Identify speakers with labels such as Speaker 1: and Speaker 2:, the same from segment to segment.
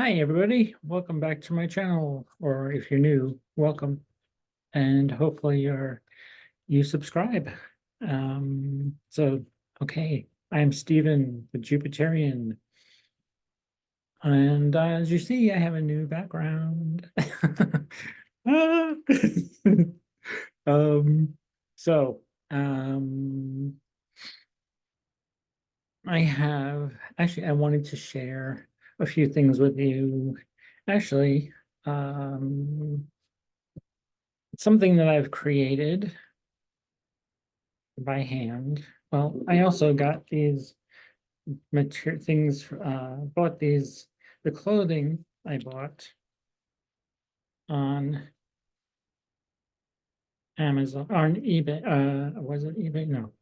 Speaker 1: Hi, everybody. Welcome back to my channel, or if you're new, welcome. And hopefully you subscribe. Okay, I'm Stephen, the Jupiterian. And as you see, I have a new background. Ah. Um, so, um, I wanted to share a few things with you. Actually, um, something that I've created by hand. Well, I also got these material things, bought the clothing I bought on Amazon, on eBay, was it eBay? No,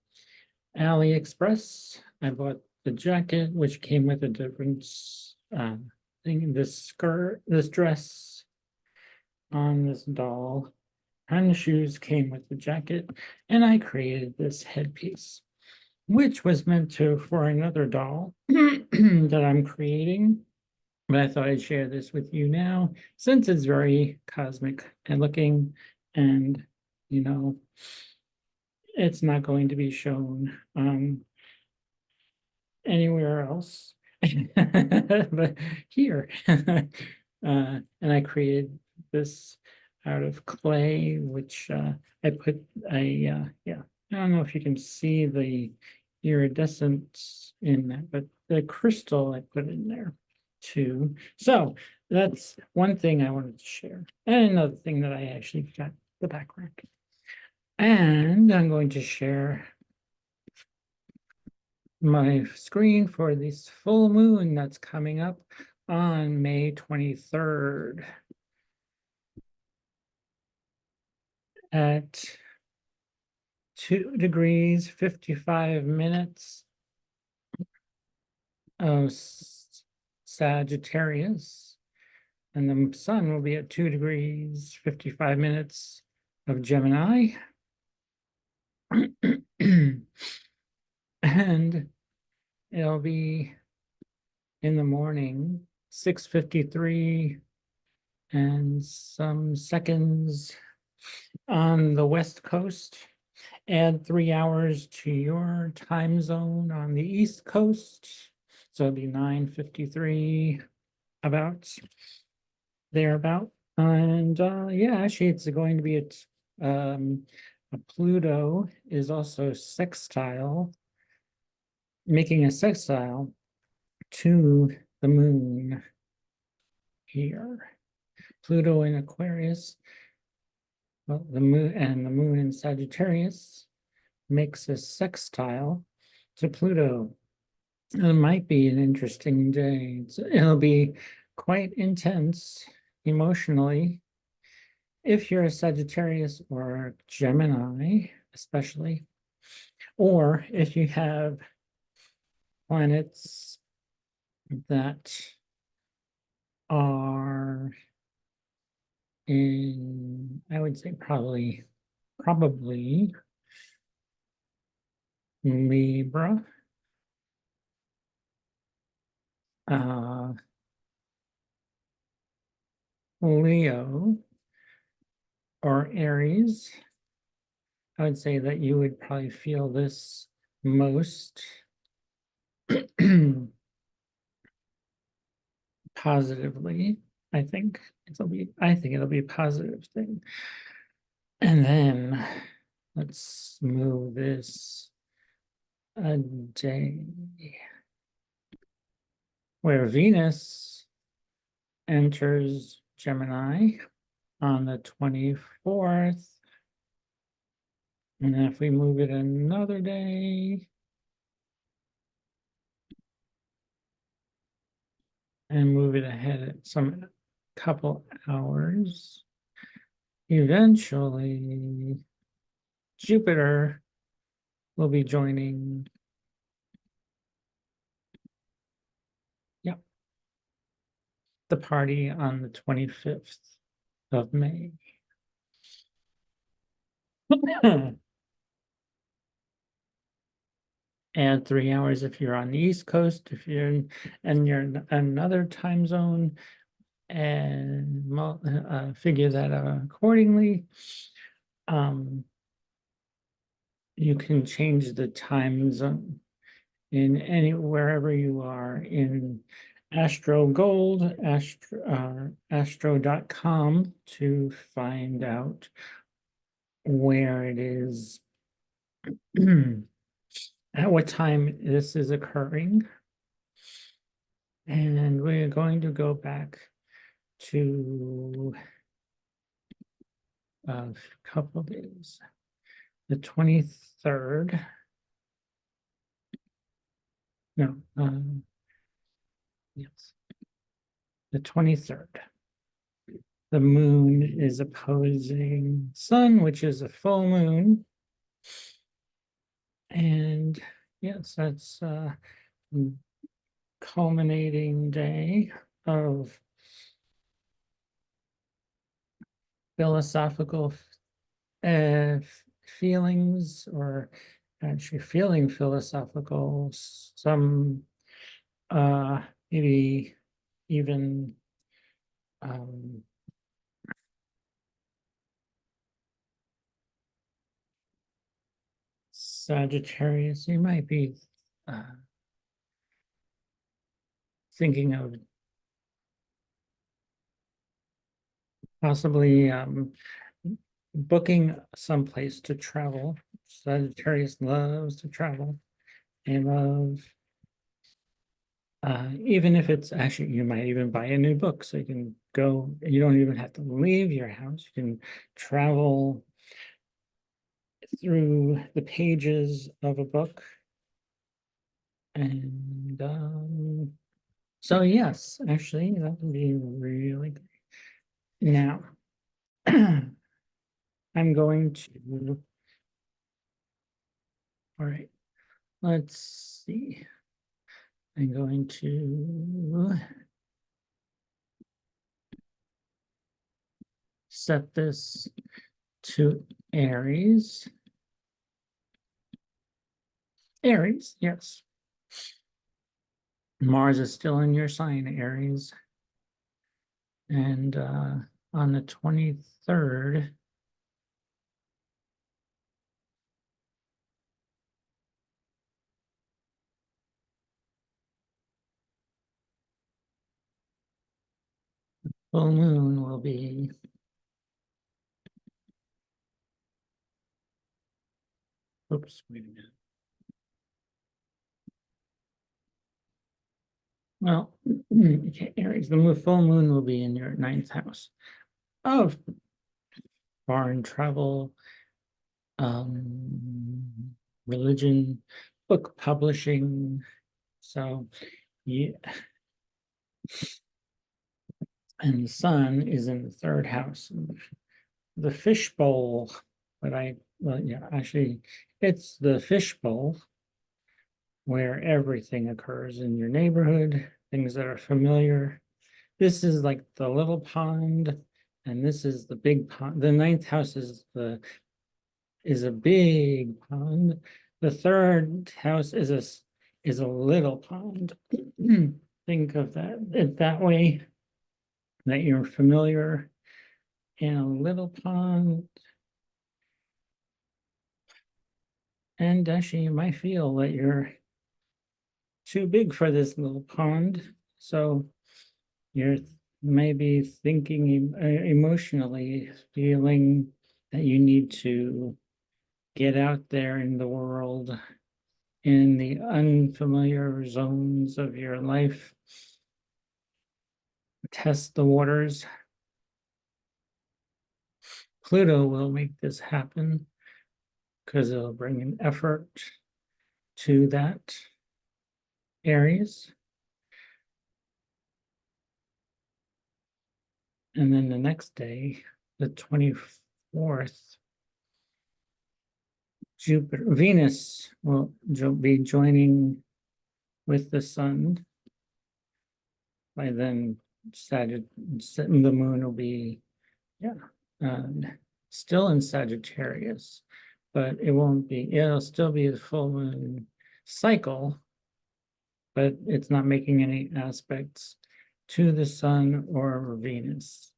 Speaker 1: AliExpress. I bought the jacket, which came with a different thing, this skirt, this dress on this doll, and the shoes came with the jacket, and I created this headpiece, which was meant for another doll that I'm creating. But I thought I'd share this with you now, since it's very cosmic and looking, and you know, it's not going to be shown anywhere else, but here. And I created this out of clay, which I put yeah, I don't know if you can see the iridescence in that, but the crystal I put in there too. So that's one thing I wanted to share. And another thing that I actually got the background. And I'm going to share my screen for this full moon that's coming up on May 23rd at 2 degrees 55 minutes of Sagittarius, and the sun will be at 2 degrees 55 minutes of Gemini. And it'll be in the morning, 6:53 and some seconds on the West Coast. Add 3 hours to your time zone on the East Coast. So it'll be 9:53, about thereabout. And yeah, actually it's going to be a Pluto is also sextile, making a sextile to the moon here. Pluto in Aquarius, well, the moon in Sagittarius makes a sextile to Pluto. It might be an interesting day. It'll be quite intense emotionally if you're a Sagittarius or a Gemini, especially, or if you have planets that are in, I would say probably Libra, uh, Leo, or Aries. I would say that you would probably feel this most positively. I think it'll be a positive thing. And then let's move this a day where Venus enters Gemini on the 24th. And then if we move it another day and move it ahead at some couple hours, eventually Jupiter will be joining, yep, the party on the 25th of May. add 3 hours if you're on the East Coast. If you're and you're in another time zone, and figure that out accordingly. You can change the time zone in wherever you are in Astro Gold, astro.com to find out where it is, at what time this is occurring. And we're going to go back to a couple days, the 23rd. No, yes, the 23rd. The moon is opposing sun, which is a full moon. And yes, that's a culminating day of philosophical feelings, or actually feeling philosophical, some maybe even Sagittarius, you might be thinking of possibly booking someplace to travel. Sagittarius loves to travel. They love, even if it's actually, you might even buy a new book so you can go, you don't even have to leave your house. You can travel through the pages of a book. And so yes, actually that would be really great. Now, I'm going to, all right, let's see. I'm going to set this to Aries. Aries, yes. Mars is still in your sign, Aries. And on the 23rd, full moon will be oops, wait a minute. Well, okay, Aries, the full moon will be in your 9th house of foreign travel, religion, book publishing. So, yeah. And the sun is in the 3rd house. The fishbowl, well, yeah, actually, it's the fishbowl where everything occurs in your neighborhood, things that are familiar. This is like the little pond, and this is the big pond. The 9th house is a big pond. The 3rd house is a little pond. Think of that way, that you're familiar in a little pond. And actually, you might feel that you're too big for this little pond. So you're maybe thinking emotionally, feeling that you need to get out there in the world, in the unfamiliar zones of your life, test the waters. Pluto will make this happen because it'll bring an effort to that Aries. And then the next day, the 24th, Venus will be joining with the sun. By then, the moon will be, still in Sagittarius, but it won't be, it'll still be the full moon. cycle, but it's not making any aspects to the sun or Venus.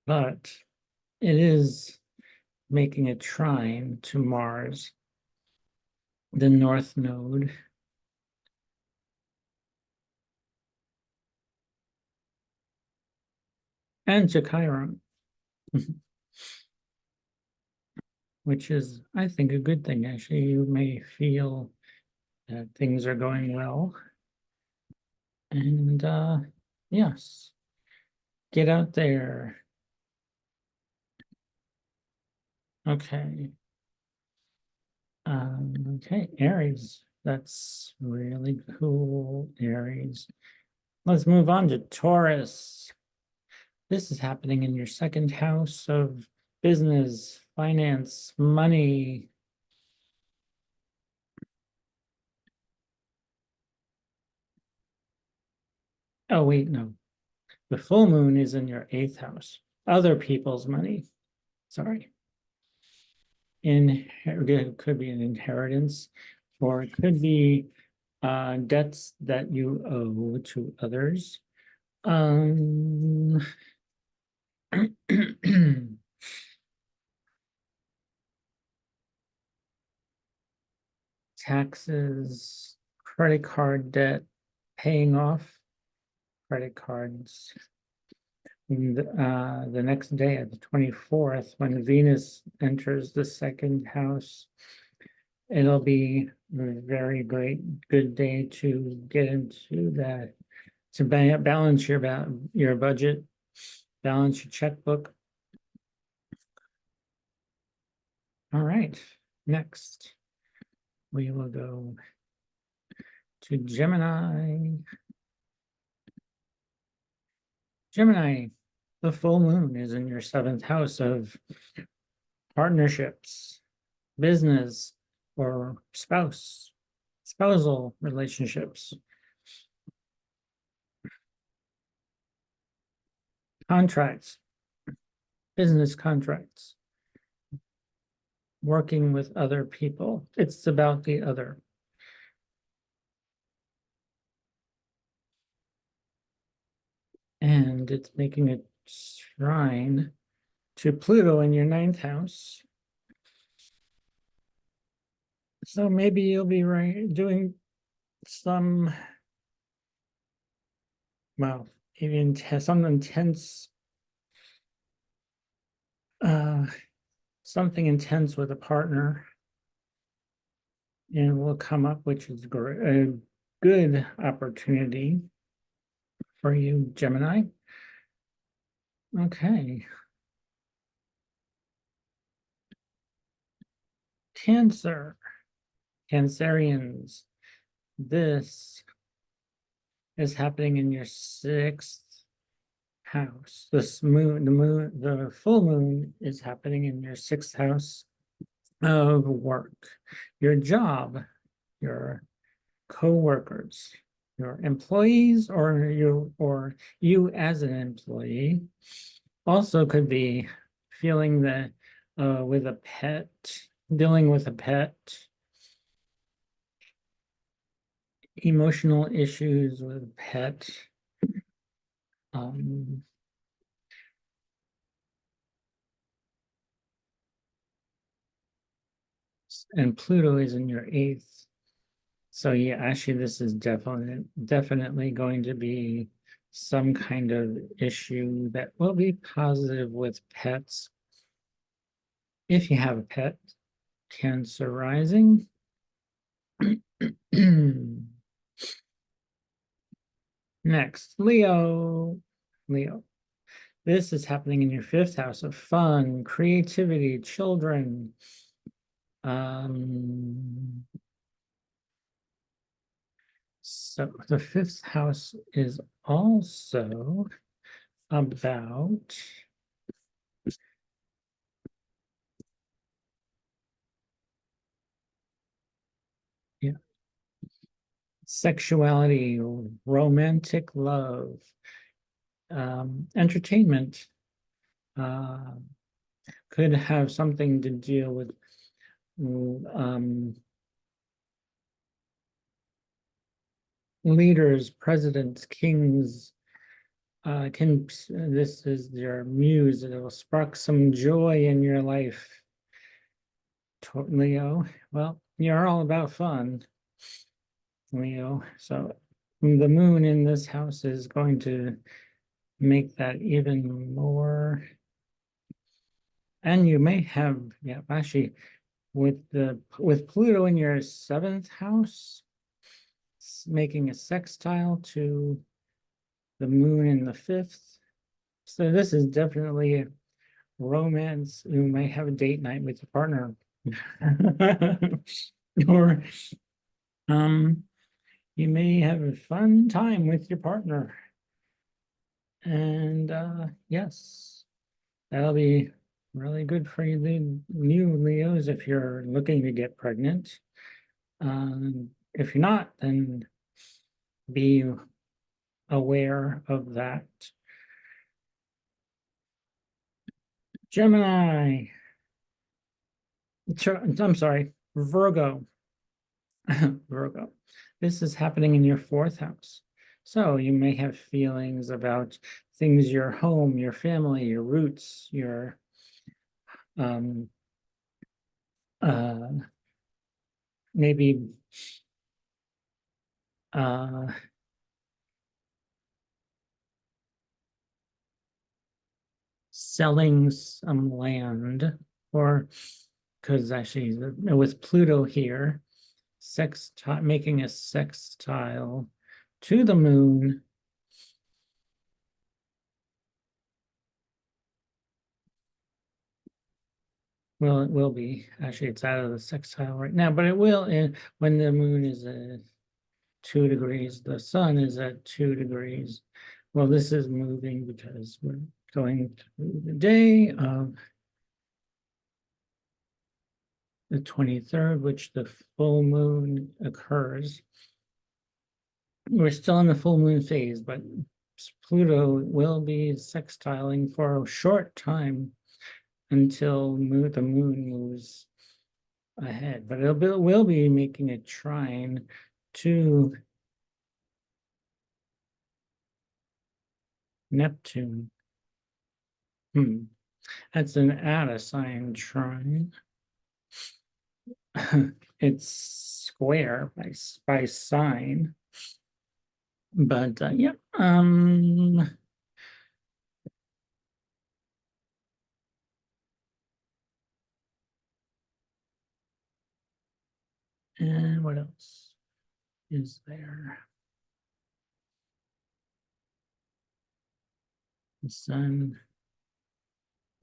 Speaker 1: But it is making a trine to Mars, the north node. And to Chiron, which is, I think, a good thing. Actually, you may feel that things are going well. And yes, get out there. Okay. Okay, Aries. That's really cool, Aries. Let's move on to Taurus. This is happening in your second house of business, finance, money. Oh, wait, no. The full moon is in your eighth house. Other people's money. Sorry. It could be an inheritance, or it could be debts that you owe to others. Taxes, credit card debt, paying off credit cards. The next day, at the 24th, when Venus enters the second house, it'll be a very good day to get into that, to balance your budget, balance your checkbook. All right, next we will go to Gemini. Gemini, the full moon is in your seventh house of partnerships, business, or spousal relationships, contracts, business contracts, working with other people. It's about the other. And it's making a trine to Pluto in your ninth house. So maybe you'll be doing some, well, even some intense, something intense with a partner, and will come up, which is a good opportunity for you, Gemini. Okay. Cancer, Cancerians, this is happening in your sixth house. The full moon is happening in your sixth house of work, your job, your co-workers, your employees, or you as an employee. Also could be feeling that with a pet, dealing with a pet, emotional issues with a pet. And Pluto is in your eighth. So yeah, actually this is definitely going to be some kind of issue that will be positive with pets. If you have a pet, Cancer rising. Next, Leo. Leo. This is happening in your fifth house of fun, creativity, children. So the fifth house is also about sexuality, romantic love, entertainment, could have something to deal with leaders, presidents, kings, this is your muse. It will spark some joy in your life. Leo, well, you're all about fun, Leo. So the moon in this house is going to make that even more. And you may have, yeah, actually, with Pluto in your seventh house, making a sextile to the moon in the fifth. So this is definitely romance. You may have a date night with your partner. Or you may have a fun time with your partner. And yes, that'll be really good for you, new Leos, if you're looking to get pregnant. If you're not, then be aware of that. Gemini. I'm sorry, Virgo. Virgo. This is happening in your fourth house. So you may have feelings about things, your home, your family, your roots, your um, maybe selling some land, or because actually with Pluto here, making a sextile to the moon. Well, it will be. Actually, it's out of the sextile right now, but it will when the moon is at 2 degrees, the sun is at 2 degrees. Well, this is moving because we're going through the day of the 23rd, which the full moon occurs. We're still in the full moon phase, but Pluto will be sextiling for a short time until the moon moves ahead, but it will be making a trine to Neptune. That's an sign trine. It's square by sign, but yeah. And what else is there? The sun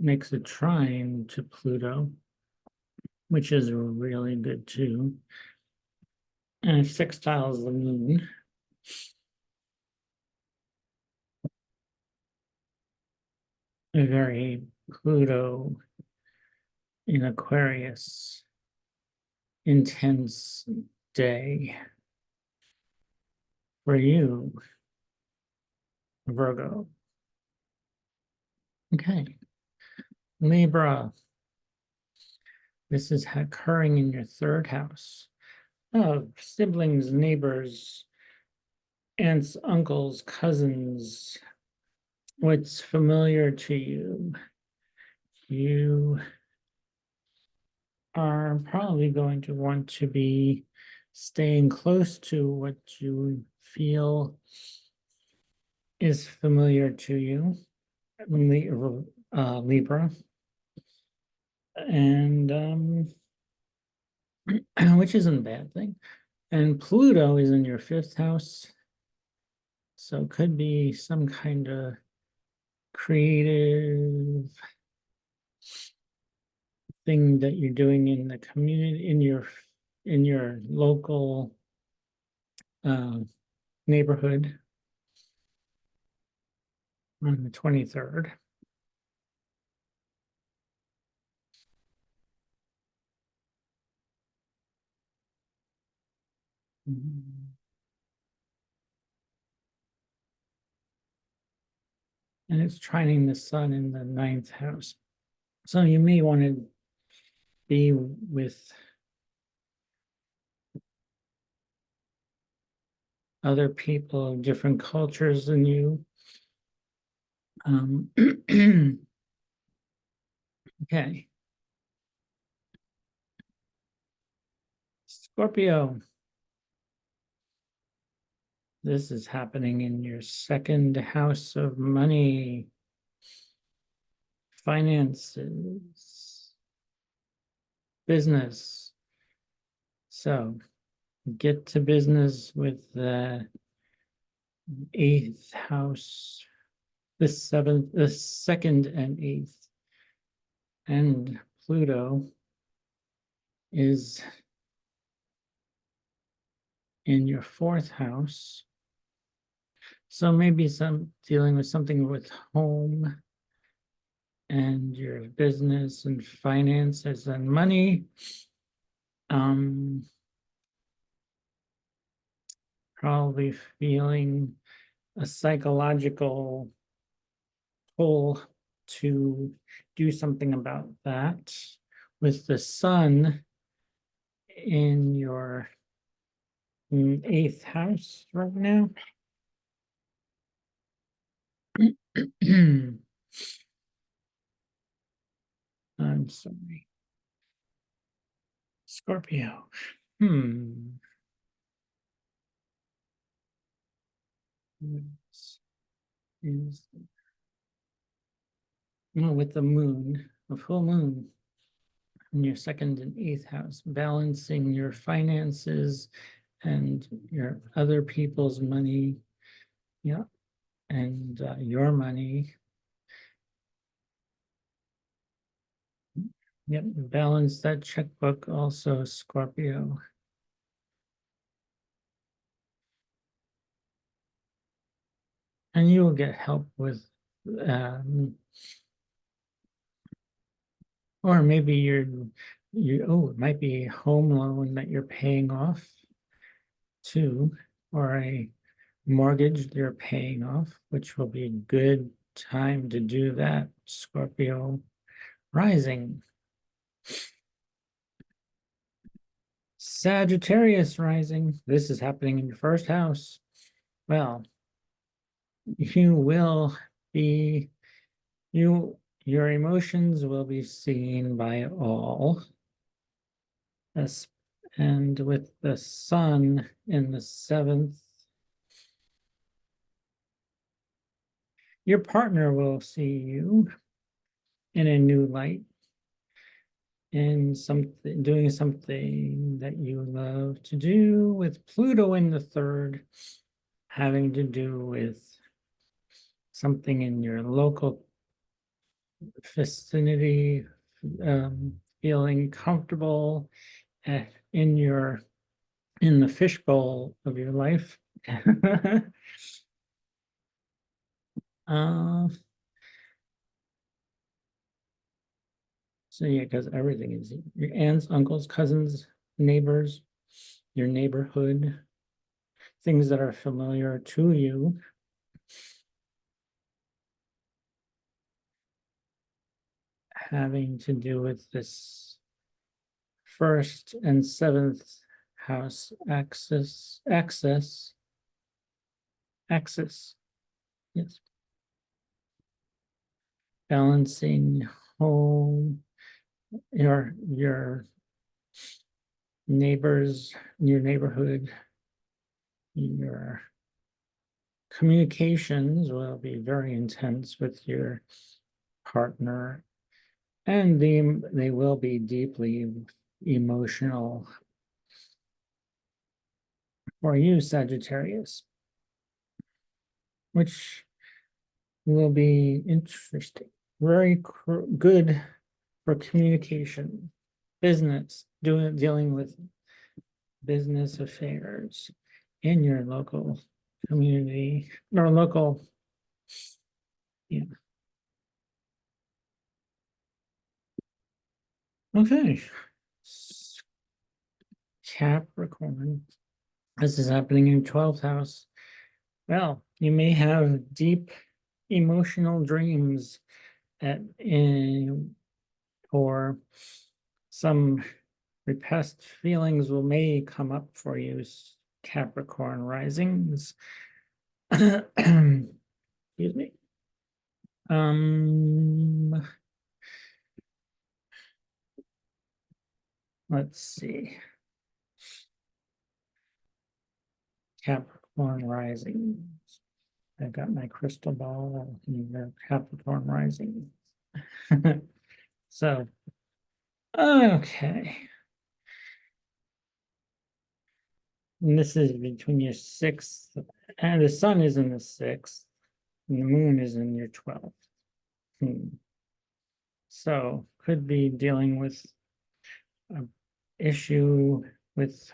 Speaker 1: makes a trine to Pluto, which is really good too. And sextiles the moon. A very Pluto in Aquarius intense day for you, Virgo. Okay. Libra. This is occurring in your third house. Oh, siblings, neighbors, aunts, uncles, cousins. What's familiar to you? You are probably going to want to be staying close to what you feel is familiar to you, Libra. And which isn't a bad thing. And Pluto is in your fifth house. So it could be some kind of creative thing that you're doing in the community, in your local neighborhood on the 23rd. And it's trining the sun in the ninth house. So you may want to be with other people of different cultures than you. Okay. Scorpio. This is happening in your second house of money, finances, business. So get to business with the eighth house, the seventh, the second and eighth. And Pluto is in your fourth house. So maybe some dealing with something with home and your business and finances and money. Probably feeling a psychological pull to do something about that with the sun in your eighth house right now. I'm sorry. Scorpio. Is with the moon, a full moon in your second and eighth house, balancing your finances and your other people's money. Yeah. And your money. Yep, balance that checkbook also, Scorpio. And you will get help with, or maybe it might be a home loan that you're paying off too, or a mortgage you're paying off, which will be a good time to do that, Scorpio rising. Sagittarius rising. This is happening in your first house. Well, you will be, your emotions will be seen by all. And with the sun in the seventh, your partner will see you in a new light, in something, doing something that you love to do, with Pluto in the third, having to do with something in your local vicinity, feeling comfortable in the fishbowl of your life. So yeah, because everything is your aunts, uncles, cousins, neighbors, your neighborhood, things that are familiar to you. Having to do with this first and seventh house axis, yes. Balancing home, your neighbors, your neighborhood, your communications will be very intense with your partner, and they will be deeply emotional for you, Sagittarius, which will be interesting. Very good for communication, business, dealing with business affairs in your local community or local, yeah. Okay. Capricorn. This is happening in 12th house. Well, you may have deep emotional dreams or some repressed feelings may come up for you, Capricorn risings. Excuse me. Let's see. Capricorn rising. I've got my crystal ball and the Capricorn rising. So, okay. And this is between your sixth, and the sun is in the sixth, and the moon is in your 12th. So could be dealing with an issue with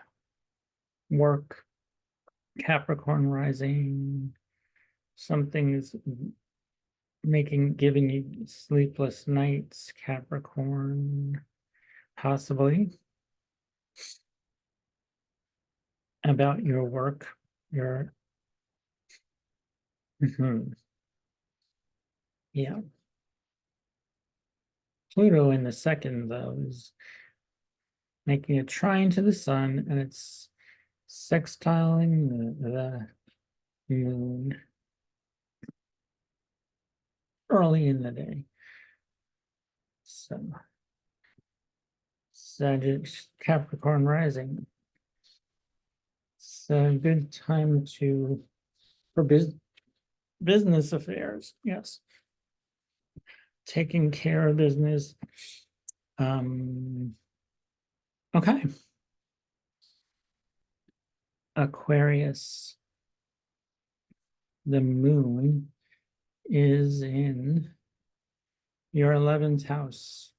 Speaker 1: work, Capricorn rising. Something is giving you sleepless nights, Capricorn, possibly about your work, your yeah. Pluto in the second, though, is making a trine to the sun, and it's sextiling the moon early in the day. So, Sagittarius, Capricorn rising. It's a good time for business affairs. Yes, taking care of business. Okay. Aquarius. The moon is in your 11th house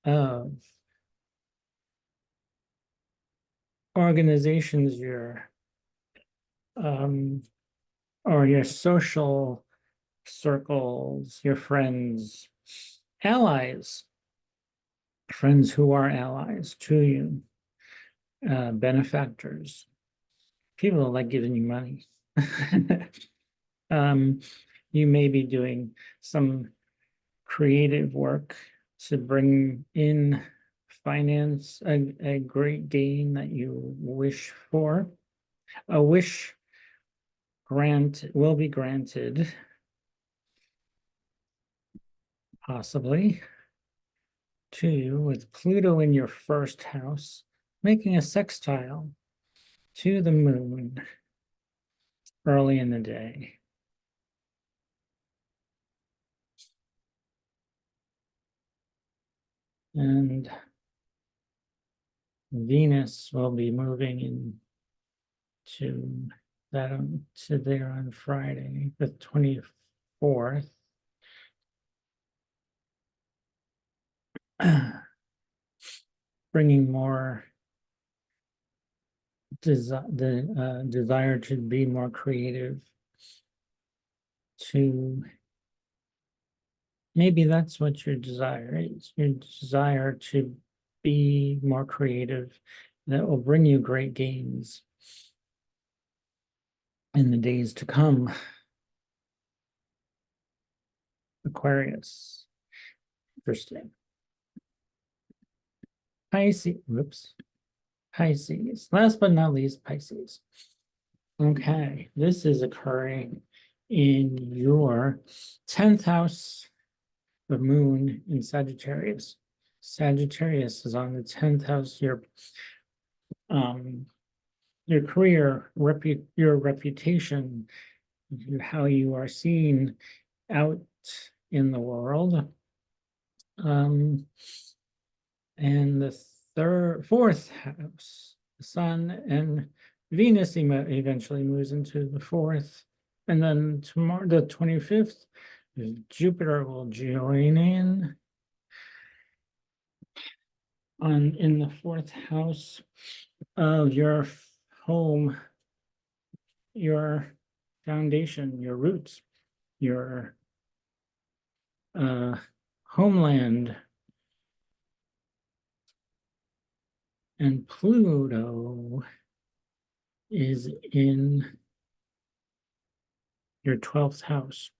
Speaker 1: of organizations, or your social circles, your friends, allies, friends who are allies to you, benefactors, people that like giving you money. You may be doing some creative work to bring in finance, a great gain that you wish for. A wish will be granted, possibly, to you with Pluto in your first house, making a sextile to the moon early in the day. And Venus will be moving into to there on Friday, the 24th. Bringing more desire to be more creative, to maybe that's what your desire is, your desire to be more creative, that will bring you great gains in the days to come. Aquarius. Interesting. Pisces. Last but not least, Pisces. Okay, this is occurring in your 10th house, the moon in Sagittarius. Sagittarius is on the 10th house. Your career, your reputation, how you are seen out in the world. And the fourth house, the sun and Venus eventually moves into the fourth. And then tomorrow, the 25th, Jupiter will join in in the fourth house of your home, your foundation, your roots, your homeland. And Pluto is in your 12th house.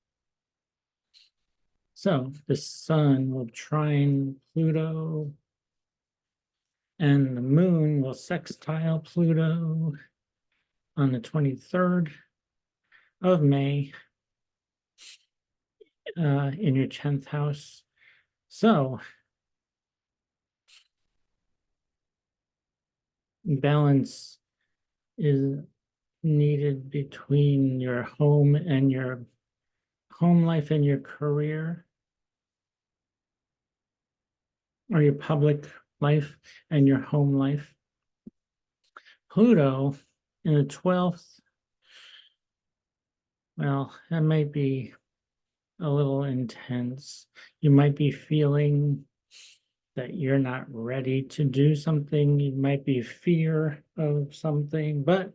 Speaker 1: So the sun will trine Pluto, and the moon will sextile Pluto, on the 23rd of May in your 10th house. So balance is needed between your home and your home life and your career, or your public life and your home life. Pluto in the 12th, well, that might be a little intense. You might be feeling that you're not ready to do something. You might be fear of something, but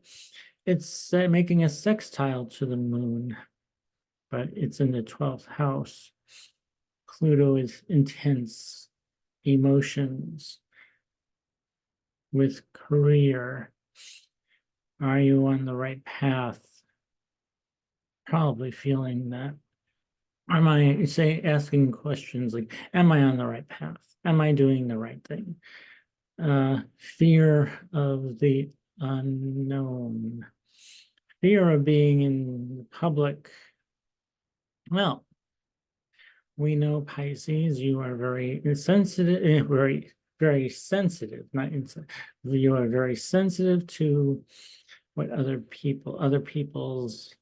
Speaker 1: it's making a sextile to the moon, but it's in the 12th house. Pluto is intense emotions with career. Are you on the right path? Probably feeling that. Am I asking questions like, am I on the right path? Am I doing the right thing? Fear of the unknown, fear of being in public. Well, we know Pisces, you are very sensitive, very sensitive, not insensitive. You are very sensitive to what other people's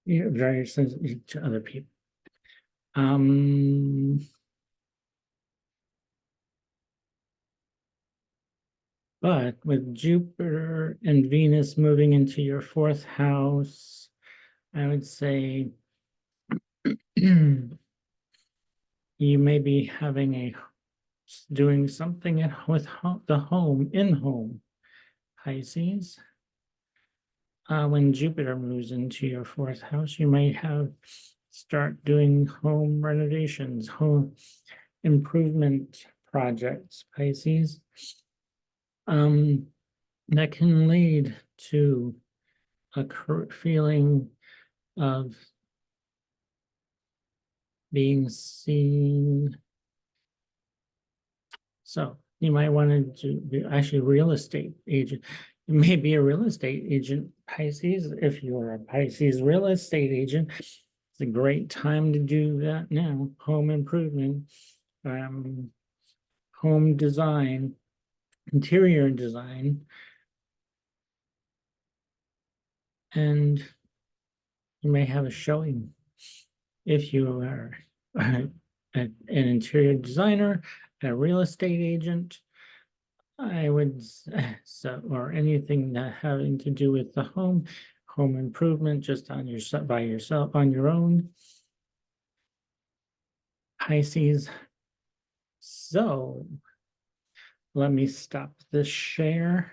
Speaker 1: you're very sensitive to other people. But with Jupiter and Venus moving into your 4th house, I would say you may be doing something with the home, in home, Pisces. When Jupiter moves into your 4th house, you might start doing home renovations, home improvement projects, Pisces. That can lead to a feeling of being seen. So you might want to be actually a real estate agent. You may be a real estate agent, Pisces. If you're a Pisces real estate agent, it's a great time to do that now. Home improvement, home design, interior design, and you may have a showing if you are an interior designer, a real estate agent. I would or anything that having to do with the home improvement, just on yourself, by yourself, on your own, Pisces. So let me stop this share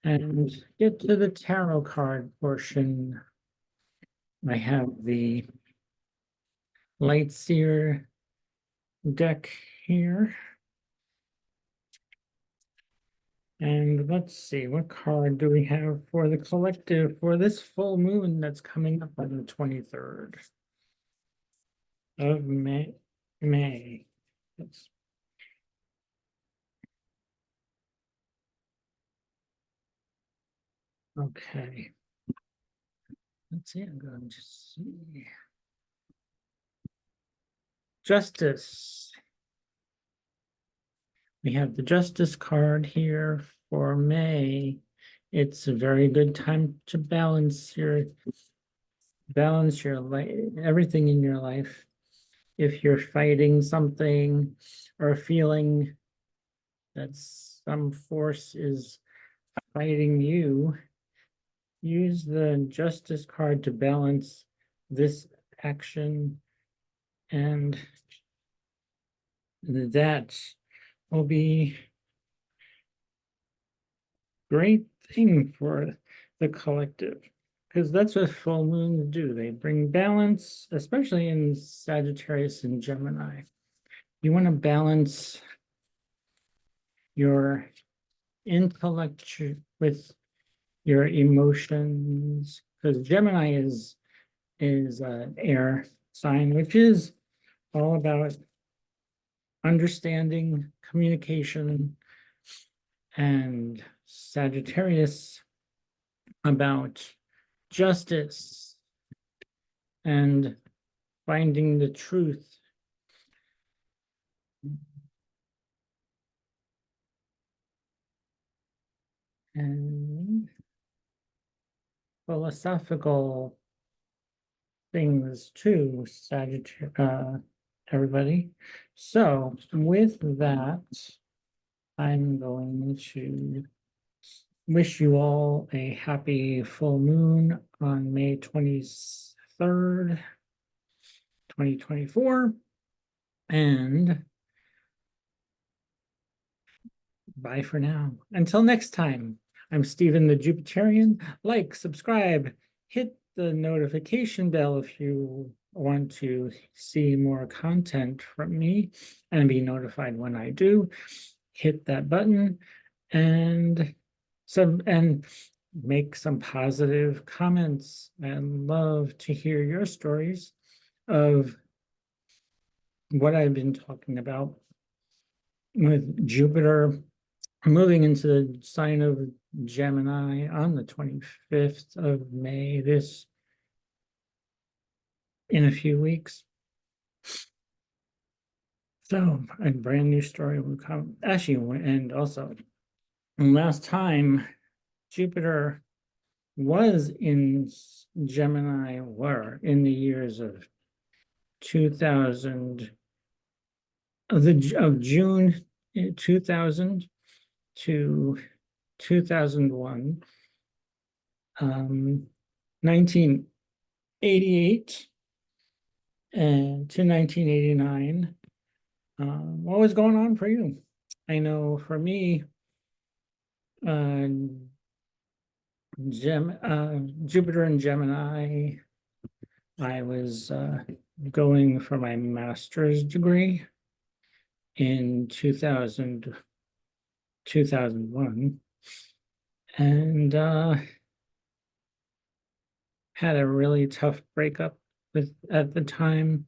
Speaker 1: and get to the tarot card portion. I have the Light Seer deck here. And let's see, what card do we have for the collective for this full moon that's coming up on the 23rd of May. Yes. Okay. Let's see, I'm going to see. Justice. We have the Justice card here for May. It's a very good time to balance your life, everything in your life. If you're fighting something or feeling that some force is fighting you, use the Justice card to balance this action, and that will be great thing for the collective, because that's what full moons do. They bring balance, especially in Sagittarius and Gemini. You want to balance your intellect with your emotions, because Gemini is an air sign, which is all about understanding, communication, and Sagittarius about justice and finding the truth. And philosophical things too, Sagittarius, everybody. So with that, I'm going to wish you all a happy full moon on May 23rd, 2024. And bye for now. Until next time, I'm Stephen the Jupiterian. Like, subscribe, hit the notification bell if you want to see more content from me and be notified when I do. Hit that button and make some positive comments, and love to hear your stories of what I've been talking about with Jupiter moving into the sign of Gemini on the 25th of May, in a few weeks. So a brand new story will come. Actually, and also last time Jupiter was in Gemini were in the years of 2000 of June 2000 to 2001, 1988 and to 1989. What was going on for you? I know for me, Jupiter and Gemini, I was going for my master's degree in 2001, and had a really tough breakup at the time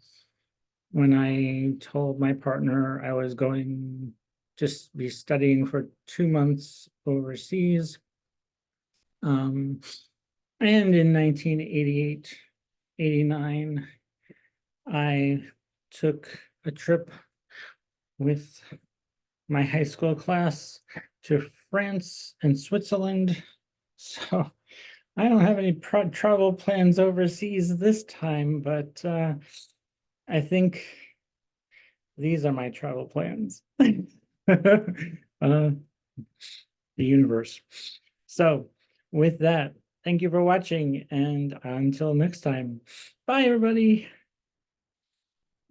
Speaker 1: when I told my partner I was going just be studying for 2 months overseas. And in 1988, 89, I took a trip with my high school class to France and Switzerland. So I don't have any travel plans overseas this time, but I think these are my travel plans. The universe. So with that, thank you for watching, and until next time, bye everybody.